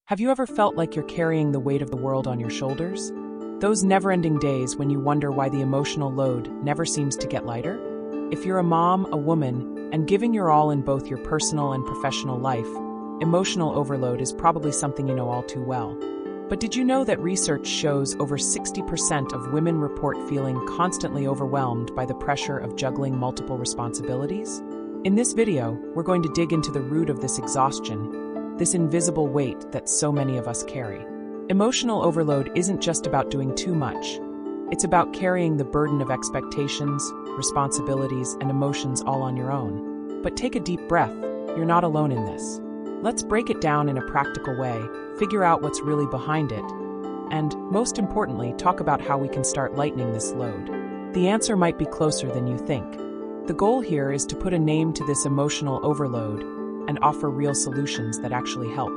Have you ever felt like you're carrying the weight of the world on your shoulders? Those never-ending days when you wonder why the emotional load never seems to get lighter? If you're a mom, a woman, and giving your all in both your personal and professional life, emotional overload is probably something you know all too well. But did you know that research shows over 60% of women report feeling constantly overwhelmed by the pressure of juggling multiple responsibilities? In this video, we're going to dig into the root of this exhaustion, this invisible weight that so many of us carry. Emotional overload isn't just about doing too much. It's about carrying the burden of expectations, responsibilities, and emotions all on your own. But take a deep breath. You're not alone in this. Let's break it down in a practical way, figure out what's really behind it, and, most importantly, talk about how we can start lightening this load. The answer might be closer than you think. The goal here is to put a name to this emotional overload and offer real solutions that actually help.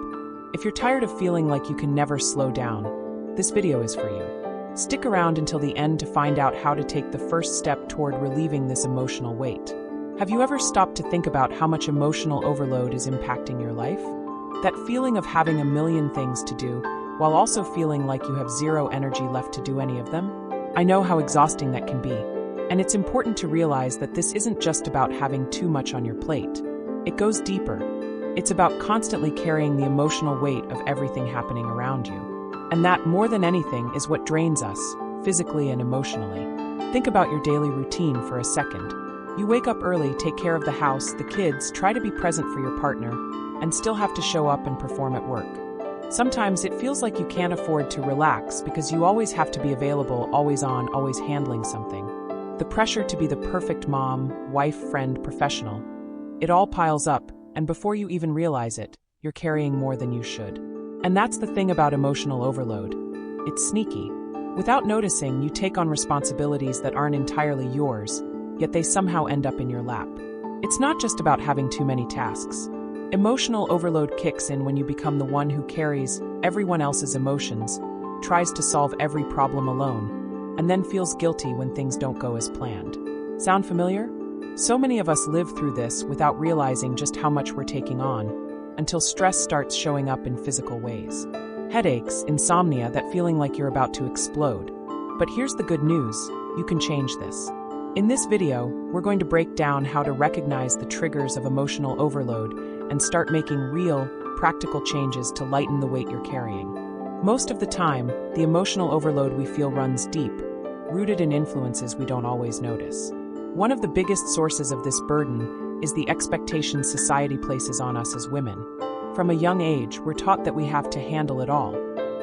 If you're tired of feeling like you can never slow down, this video is for you. Stick around until the end to find out how to take the first step toward relieving this emotional weight. Have you ever stopped to think about how much emotional overload is impacting your life? That feeling of having a million things to do, while also feeling like you have zero energy left to do any of them? I know how exhausting that can be, and it's important to realize that this isn't just about having too much on your plate. It goes deeper. It's about constantly carrying the emotional weight of everything happening around you. And that, more than anything, is what drains us, physically and emotionally. Think about your daily routine for a second. You wake up early, take care of the house, the kids, try to be present for your partner, and still have to show up and perform at work. Sometimes it feels like you can't afford to relax because you always have to be available, always on, always handling something. The pressure to be the perfect mom, wife, friend, professional. It all piles up, and before you even realize it, you're carrying more than you should. And that's the thing about emotional overload. It's sneaky. Without noticing, you take on responsibilities that aren't entirely yours, yet they somehow end up in your lap. It's not just about having too many tasks. Emotional overload kicks in when you become the one who carries everyone else's emotions, tries to solve every problem alone, and then feels guilty when things don't go as planned. Sound familiar? So many of us live through this without realizing just how much we're taking on, until stress starts showing up in physical ways. Headaches, insomnia, that feeling like you're about to explode. But here's the good news, you can change this. In this video, we're going to break down how to recognize the triggers of emotional overload and start making real, practical changes to lighten the weight you're carrying. Most of the time, the emotional overload we feel runs deep, rooted in influences we don't always notice. One of the biggest sources of this burden is the expectations society places on us as women. From a young age, we're taught that we have to handle it all.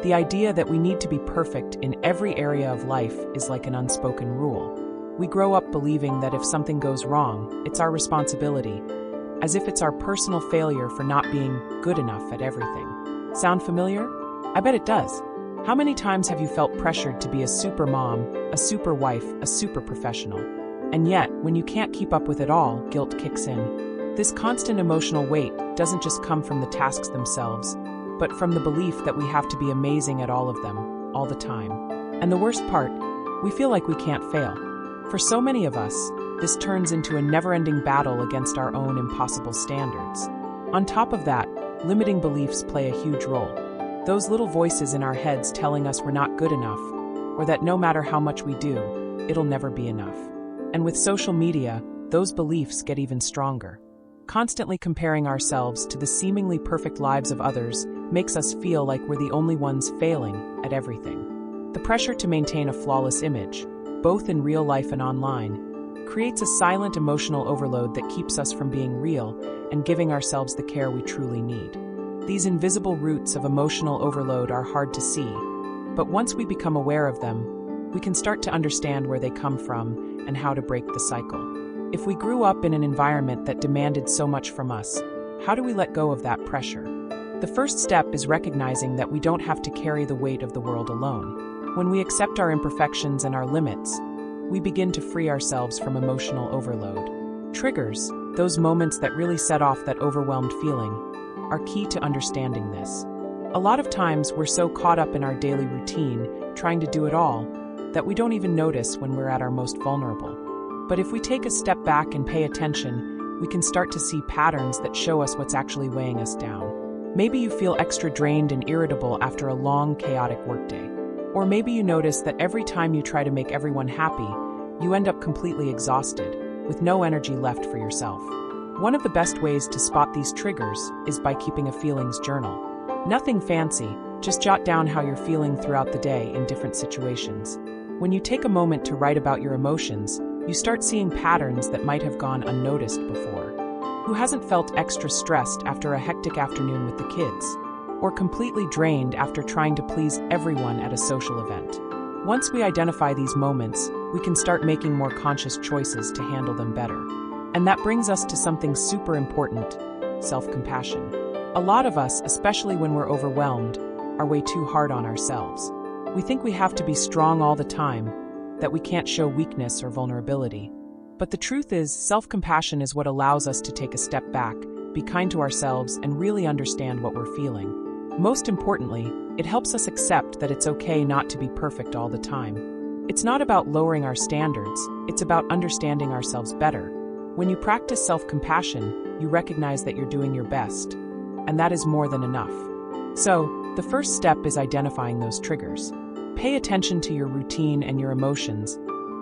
The idea that we need to be perfect in every area of life is like an unspoken rule. We grow up believing that if something goes wrong, it's our responsibility, as if it's our personal failure for not being good enough at everything. Sound familiar? I bet it does. How many times have you felt pressured to be a super mom, a super wife, a super professional? And yet, when you can't keep up with it all, guilt kicks in. This constant emotional weight doesn't just come from the tasks themselves, but from the belief that we have to be amazing at all of them, all the time. And the worst part, we feel like we can't fail. For so many of us, this turns into a never-ending battle against our own impossible standards. On top of that, limiting beliefs play a huge role. Those little voices in our heads telling us we're not good enough, or that no matter how much we do, it'll never be enough. And with social media, those beliefs get even stronger. Constantly comparing ourselves to the seemingly perfect lives of others makes us feel like we're the only ones failing at everything. The pressure to maintain a flawless image, both in real life and online, creates a silent emotional overload that keeps us from being real and giving ourselves the care we truly need. These invisible roots of emotional overload are hard to see, but once we become aware of them, we can start to understand where they come from and how to break the cycle. If we grew up in an environment that demanded so much from us, how do we let go of that pressure? The first step is recognizing that we don't have to carry the weight of the world alone. When we accept our imperfections and our limits, we begin to free ourselves from emotional overload. Triggers, those moments that really set off that overwhelmed feeling, are key to understanding this. A lot of times we're so caught up in our daily routine, trying to do it all, that we don't even notice when we're at our most vulnerable. But if we take a step back and pay attention, we can start to see patterns that show us what's actually weighing us down. Maybe you feel extra drained and irritable after a long, chaotic workday. Or maybe you notice that every time you try to make everyone happy, you end up completely exhausted, with no energy left for yourself. One of the best ways to spot these triggers is by keeping a feelings journal. Nothing fancy, just jot down how you're feeling throughout the day in different situations. When you take a moment to write about your emotions, you start seeing patterns that might have gone unnoticed before. Who hasn't felt extra stressed after a hectic afternoon with the kids? Or completely drained after trying to please everyone at a social event? Once we identify these moments, we can start making more conscious choices to handle them better. And that brings us to something super important: self-compassion. A lot of us, especially when we're overwhelmed, are way too hard on ourselves. We think we have to be strong all the time, that we can't show weakness or vulnerability. But the truth is, self-compassion is what allows us to take a step back, be kind to ourselves, and really understand what we're feeling. Most importantly, it helps us accept that it's okay not to be perfect all the time. It's not about lowering our standards, it's about understanding ourselves better. When you practice self-compassion, you recognize that you're doing your best, and that is more than enough. So, the first step is identifying those triggers. Pay attention to your routine and your emotions,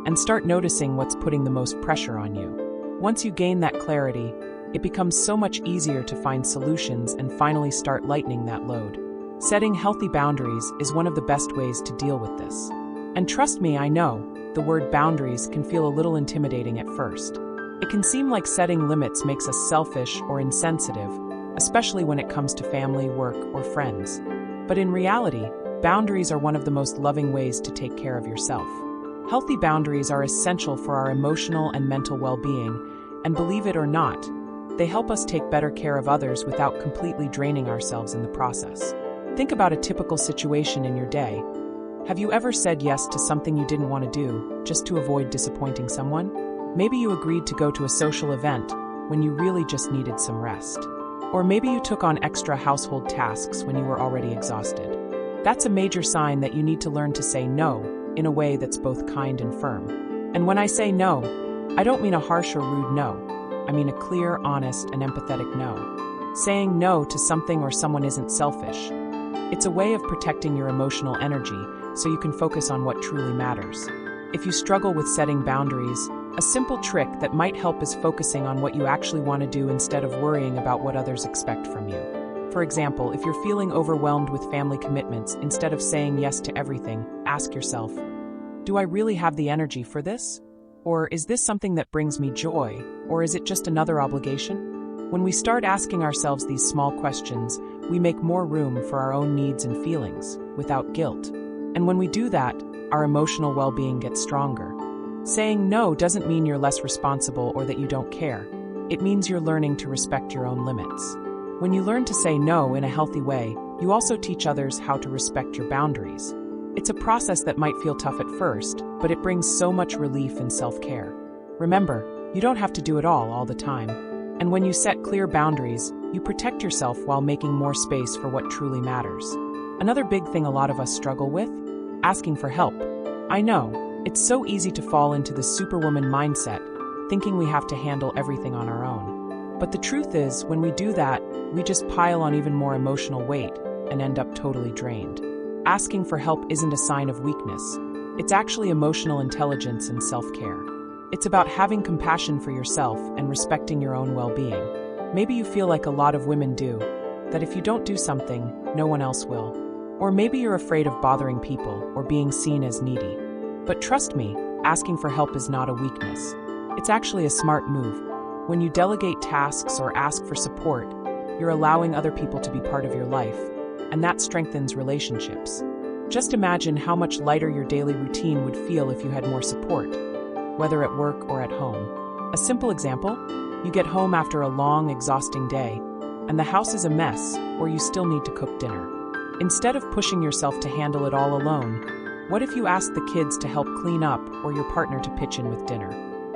and start noticing what's putting the most pressure on you. Once you gain that clarity, it becomes so much easier to find solutions and finally start lightening that load. Setting healthy boundaries is one of the best ways to deal with this. And trust me, I know, the word boundaries can feel a little intimidating at first. It can seem like setting limits makes us selfish or insensitive, especially when it comes to family, work, or friends. But in reality, boundaries are one of the most loving ways to take care of yourself. Healthy boundaries are essential for our emotional and mental well-being, and believe it or not, they help us take better care of others without completely draining ourselves in the process. Think about a typical situation in your day. Have you ever said yes to something you didn't want to do, just to avoid disappointing someone? Maybe you agreed to go to a social event when you really just needed some rest. Or maybe you took on extra household tasks when you were already exhausted. That's a major sign that you need to learn to say no in a way that's both kind and firm. And when I say no, I don't mean a harsh or rude no. I mean a clear, honest, and empathetic no. Saying no to something or someone isn't selfish. It's a way of protecting your emotional energy so you can focus on what truly matters. If you struggle with setting boundaries, a simple trick that might help is focusing on what you actually want to do instead of worrying about what others expect from you. For example, if you're feeling overwhelmed with family commitments, instead of saying yes to everything, ask yourself, do I really have the energy for this? Or is this something that brings me joy? Or is it just another obligation? When we start asking ourselves these small questions, we make more room for our own needs and feelings, without guilt. And when we do that, our emotional well-being gets stronger. Saying no doesn't mean you're less responsible or that you don't care. It means you're learning to respect your own limits. When you learn to say no in a healthy way, you also teach others how to respect your boundaries. It's a process that might feel tough at first, but it brings so much relief and self-care. Remember, you don't have to do it all the time. And when you set clear boundaries, you protect yourself while making more space for what truly matters. Another big thing a lot of us struggle with? Asking for help. I know, it's so easy to fall into the superwoman mindset, thinking we have to handle everything on our own. But the truth is, when we do that, we just pile on even more emotional weight and end up totally drained. Asking for help isn't a sign of weakness. It's actually emotional intelligence and self-care. It's about having compassion for yourself and respecting your own well-being. Maybe you feel like a lot of women do, that if you don't do something, no one else will. Or maybe you're afraid of bothering people or being seen as needy. But trust me, asking for help is not a weakness. It's actually a smart move. When you delegate tasks or ask for support, you're allowing other people to be part of your life, and that strengthens relationships. Just imagine how much lighter your daily routine would feel if you had more support, whether at work or at home. A simple example, you get home after a long, exhausting day, and the house is a mess, or you still need to cook dinner. Instead of pushing yourself to handle it all alone, what if you asked the kids to help clean up or your partner to pitch in with dinner?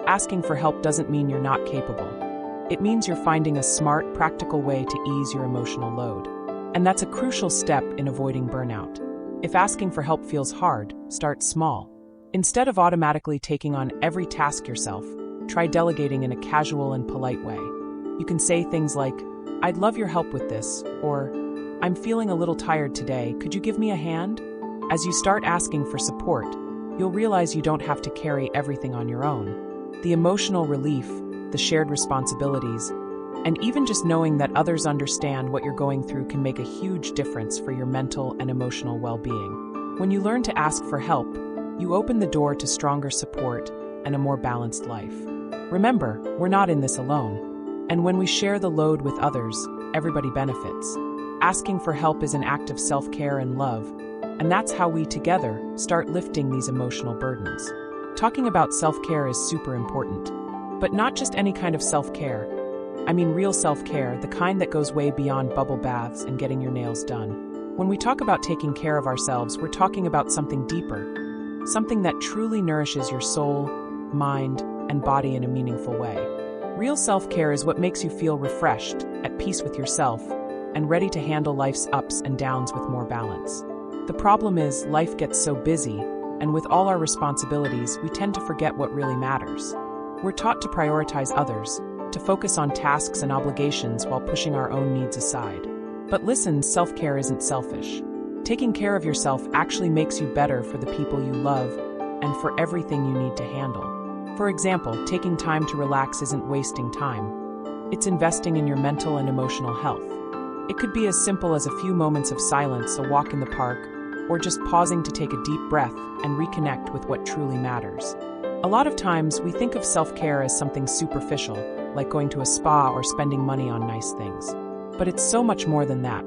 Asking for help doesn't mean you're not capable. It means you're finding a smart, practical way to ease your emotional load. And that's a crucial step in avoiding burnout. If asking for help feels hard, start small. Instead of automatically taking on every task yourself, try delegating in a casual and polite way. You can say things like, "I'd love your help with this," or I'm feeling a little tired today. Could you give me a hand? As you start asking for support, you'll realize you don't have to carry everything on your own. The emotional relief, the shared responsibilities, and even just knowing that others understand what you're going through can make a huge difference for your mental and emotional well-being. When you learn to ask for help, you open the door to stronger support and a more balanced life. Remember, we're not in this alone. And when we share the load with others, everybody benefits. Asking for help is an act of self-care and love, and that's how we together start lifting these emotional burdens. Talking about self-care is super important, but not just any kind of self-care. I mean real self-care, the kind that goes way beyond bubble baths and getting your nails done. When we talk about taking care of ourselves, we're talking about something deeper, something that truly nourishes your soul, mind, and body in a meaningful way. Real self-care is what makes you feel refreshed, at peace with yourself, and ready to handle life's ups and downs with more balance. The problem is, life gets so busy, and with all our responsibilities, we tend to forget what really matters. We're taught to prioritize others, to focus on tasks and obligations while pushing our own needs aside. But listen, self-care isn't selfish. Taking care of yourself actually makes you better for the people you love and for everything you need to handle. For example, taking time to relax isn't wasting time. It's investing in your mental and emotional health. It could be as simple as a few moments of silence, a walk in the park, or just pausing to take a deep breath and reconnect with what truly matters. A lot of times, we think of self-care as something superficial, like going to a spa or spending money on nice things. But it's so much more than that.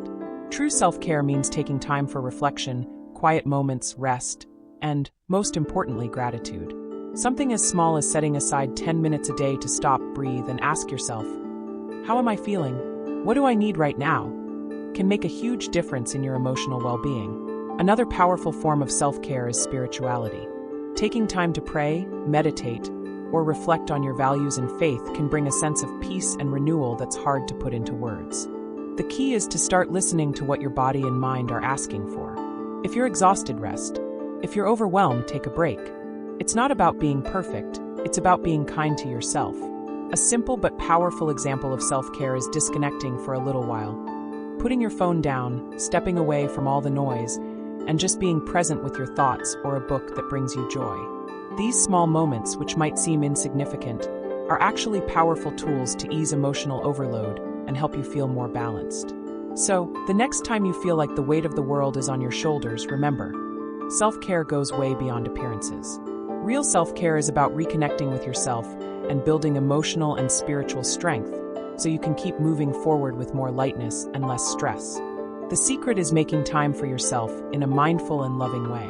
True self-care means taking time for reflection, quiet moments, rest, and, most importantly, gratitude. Something as small as setting aside 10 minutes a day to stop, breathe, and ask yourself, how am I feeling? What do I need right now? Can make a huge difference in your emotional well-being. Another powerful form of self-care is spirituality. Taking time to pray, meditate, or reflect on your values and faith can bring a sense of peace and renewal that's hard to put into words. The key is to start listening to what your body and mind are asking for. If you're exhausted, rest. If you're overwhelmed, take a break. It's not about being perfect, it's about being kind to yourself. A simple but powerful example of self-care is disconnecting for a little while. Putting your phone down, stepping away from all the noise, and just being present with your thoughts or a book that brings you joy. These small moments, which might seem insignificant, are actually powerful tools to ease emotional overload and help you feel more balanced. So, the next time you feel like the weight of the world is on your shoulders, remember, self-care goes way beyond appearances. Real self-care is about reconnecting with yourself and building emotional and spiritual strength so you can keep moving forward with more lightness and less stress. The secret is making time for yourself in a mindful and loving way.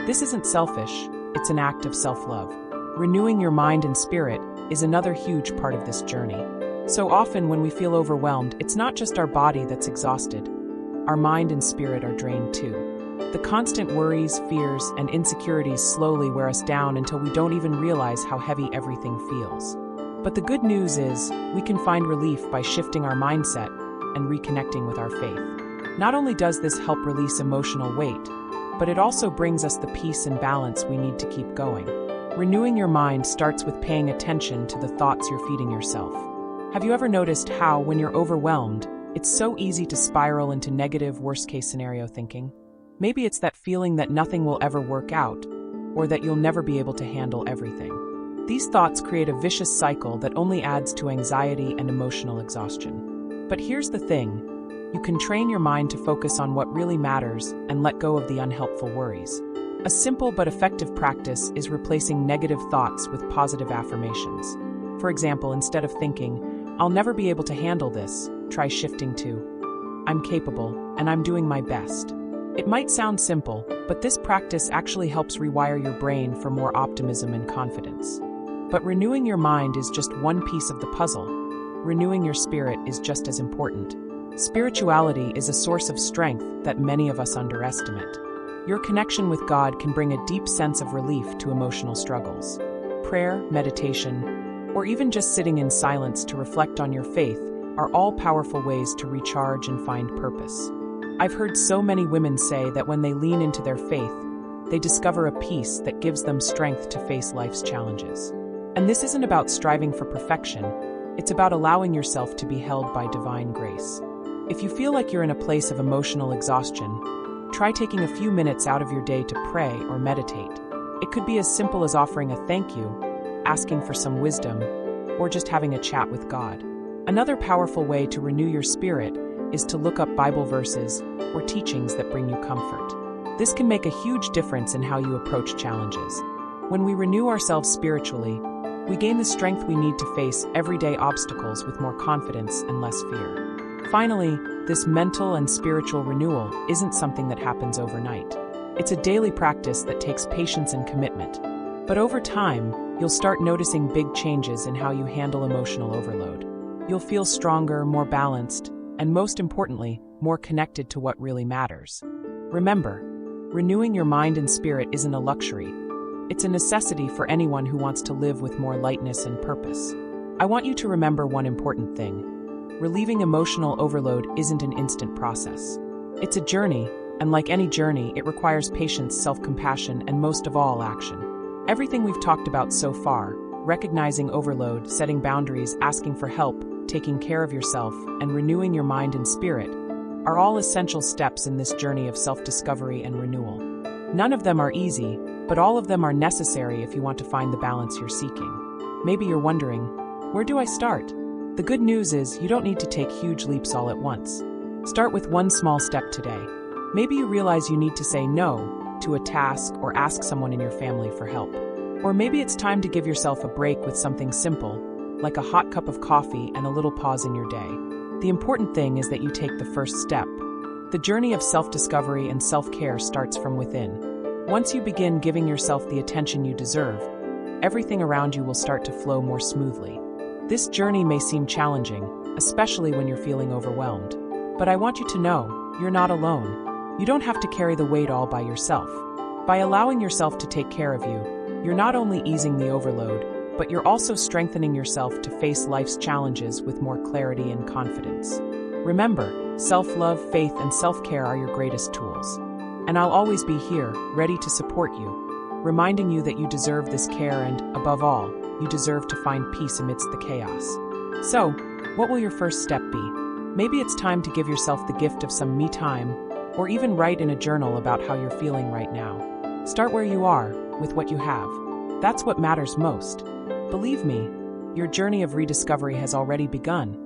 This isn't selfish, it's an act of self-love. Renewing your mind and spirit is another huge part of this journey. So often when we feel overwhelmed, it's not just our body that's exhausted. Our mind and spirit are drained too. The constant worries, fears, and insecurities slowly wear us down until we don't even realize how heavy everything feels. But the good news is, we can find relief by shifting our mindset and reconnecting with our faith. Not only does this help release emotional weight, but it also brings us the peace and balance we need to keep going. Renewing your mind starts with paying attention to the thoughts you're feeding yourself. Have you ever noticed how, when you're overwhelmed, it's so easy to spiral into negative, worst-case scenario thinking? Maybe it's that feeling that nothing will ever work out, or that you'll never be able to handle everything. These thoughts create a vicious cycle that only adds to anxiety and emotional exhaustion. But here's the thing. You can train your mind to focus on what really matters and let go of the unhelpful worries. A simple but effective practice is replacing negative thoughts with positive affirmations. For example, instead of thinking, "I'll never be able to handle this," try shifting to, "I'm capable and I'm doing my best." It might sound simple, but this practice actually helps rewire your brain for more optimism and confidence. But renewing your mind is just one piece of the puzzle. Renewing your spirit is just as important. Spirituality is a source of strength that many of us underestimate. Your connection with God can bring a deep sense of relief to emotional struggles. Prayer, meditation, or even just sitting in silence to reflect on your faith are all powerful ways to recharge and find purpose. I've heard so many women say that when they lean into their faith, they discover a peace that gives them strength to face life's challenges. And this isn't about striving for perfection, it's about allowing yourself to be held by divine grace. If you feel like you're in a place of emotional exhaustion, try taking a few minutes out of your day to pray or meditate. It could be as simple as offering a thank you, asking for some wisdom, or just having a chat with God. Another powerful way to renew your spirit is to look up Bible verses or teachings that bring you comfort. This can make a huge difference in how you approach challenges. When we renew ourselves spiritually, we gain the strength we need to face everyday obstacles with more confidence and less fear. Finally, this mental and spiritual renewal isn't something that happens overnight. It's a daily practice that takes patience and commitment. But over time, you'll start noticing big changes in how you handle emotional overload. You'll feel stronger, more balanced, and most importantly, more connected to what really matters. Remember, renewing your mind and spirit isn't a luxury. It's a necessity for anyone who wants to live with more lightness and purpose. I want you to remember one important thing. Relieving emotional overload isn't an instant process. It's a journey, and like any journey, it requires patience, self-compassion, and most of all, action. Everything we've talked about so far, recognizing overload, setting boundaries, asking for help, taking care of yourself, and renewing your mind and spirit, are all essential steps in this journey of self-discovery and renewal. None of them are easy, but all of them are necessary if you want to find the balance you're seeking. Maybe you're wondering, where do I start? The good news is you don't need to take huge leaps all at once. Start with one small step today. Maybe you realize you need to say no to a task or ask someone in your family for help. Or maybe it's time to give yourself a break with something simple, like a hot cup of coffee and a little pause in your day. The important thing is that you take the first step. The journey of self-discovery and self-care starts from within. Once you begin giving yourself the attention you deserve, everything around you will start to flow more smoothly. This journey may seem challenging, especially when you're feeling overwhelmed. But I want you to know, you're not alone. You don't have to carry the weight all by yourself. By allowing yourself to take care of you, you're not only easing the overload, but you're also strengthening yourself to face life's challenges with more clarity and confidence. Remember, self-love, faith, and self-care are your greatest tools. And I'll always be here, ready to support you, reminding you that you deserve this care and, above all, you deserve to find peace amidst the chaos. So, what will your first step be? Maybe it's time to give yourself the gift of some me time, or even write in a journal about how you're feeling right now. Start where you are, with what you have. That's what matters most. Believe me, your journey of rediscovery has already begun.